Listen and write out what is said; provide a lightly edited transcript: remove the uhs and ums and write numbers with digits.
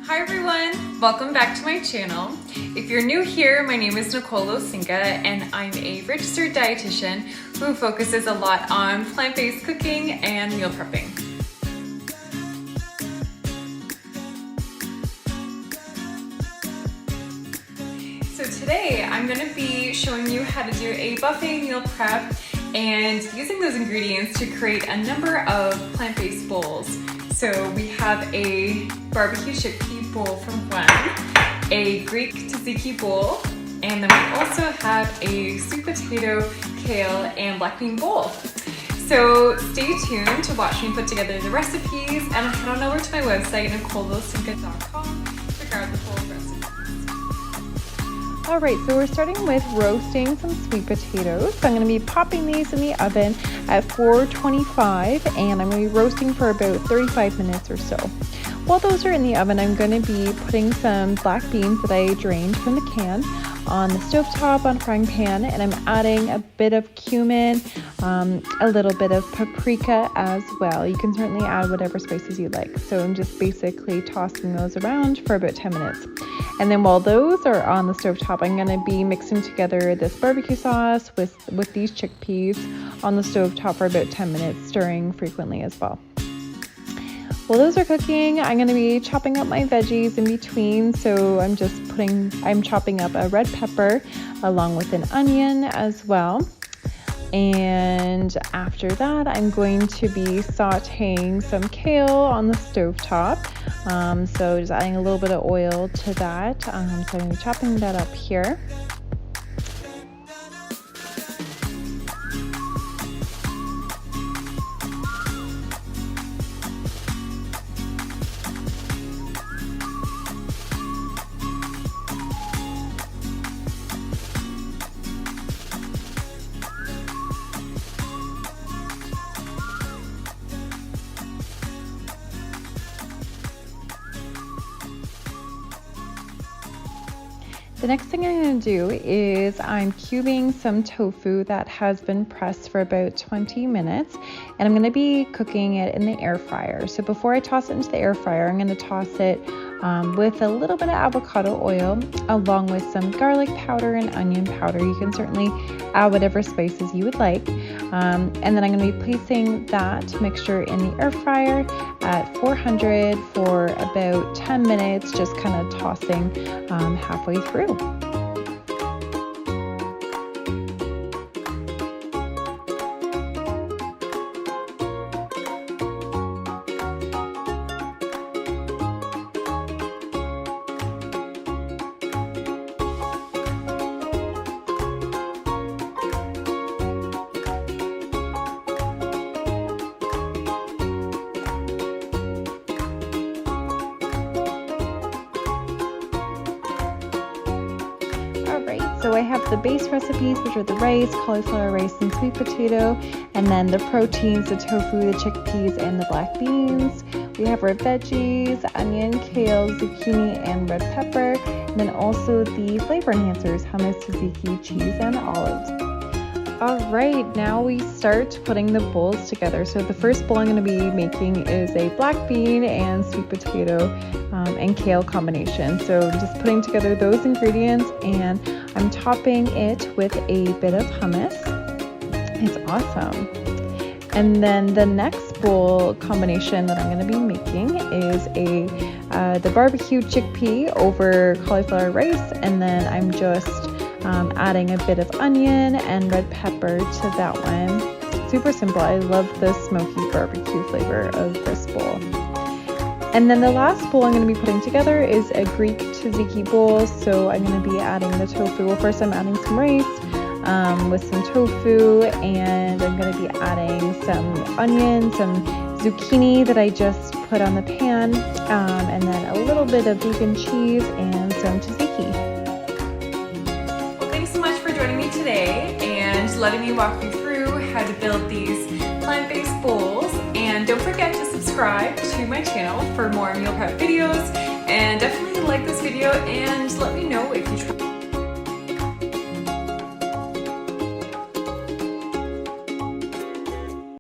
Hi everyone, welcome back to my channel. If you're new here, my name is Nicole Losinga and I'm a registered dietitian who focuses a lot on plant-based cooking and meal prepping. So today I'm going to be showing you how to do a buffet meal prep and using those ingredients to create a number of plant-based bowls. So we have a barbecue chickpea bowl from Buddah, a Greek tzatziki bowl, and then we also have a sweet potato, kale, and black bean bowl. So stay tuned to watch me put together the recipes and head on over to my website, NicoleLosinga.com, to figure out the full recipe. All right, so we're starting with roasting some sweet potatoes. So I'm going to be popping these in the oven at 425 and I'm going to be roasting for about 35 minutes or so. While those are in the oven, I'm going to be putting some black beans that I drained from the can on the stovetop on a frying pan, and I'm adding a bit of cumin, a little bit of paprika as well. You can certainly add whatever spices you like. So I'm just basically tossing those around for about 10 minutes. And then while those are on the stovetop, I'm going to be mixing together this barbecue sauce with these chickpeas on the stovetop for about 10 minutes, stirring frequently as well. While those are cooking, I'm going to be chopping up my veggies in between. So I'm chopping up a red pepper along with an onion as well. And after that, I'm going to be sauteing some kale on the stovetop. So just adding a little bit of oil to that. So I'm going to be chopping that up here. The next thing I'm going to do is I'm cubing some tofu that has been pressed for about 20 minutes, and I'm going to be cooking it in the air fryer. So before I toss it into the air fryer, I'm going to toss it with a little bit of avocado oil along with some garlic powder and onion powder. You can certainly add whatever spices you would like. And then I'm going to be placing that mixture in the air fryer at 400 for about 10 minutes, just kind of tossing halfway through. So I have the base recipes, which are the rice, cauliflower rice, and sweet potato, and then the proteins, the tofu, the chickpeas, and the black beans. We have our veggies, onion, kale, zucchini, and red pepper, and then also the flavor enhancers, hummus, tzatziki, cheese, and olives. All right, now we start putting the bowls together. So the first bowl I'm going to be making is a black bean and sweet potato and kale combination. So just putting together those ingredients, and I'm topping it with a bit of hummus. It's awesome. And then the next bowl combination that I'm going to be making is the barbecue chickpea over cauliflower rice, and then I'm just adding a bit of onion and red pepper to that one. Super simple. I love the smoky barbecue flavor of this bowl. And then the last bowl I'm going to be putting together is a Greek tzatziki bowl. So I'm going to be adding the tofu. Well, first I'm adding some rice with some tofu, and I'm going to be adding some onion, some zucchini that I just put on the pan, and then a little bit of vegan cheese and some tzatziki. Well, thanks so much for joining me today and letting me walk you through how to build these plant-based bowls. And don't forget to subscribe to my channel for more meal prep videos, and definitely like this video and let me know if you try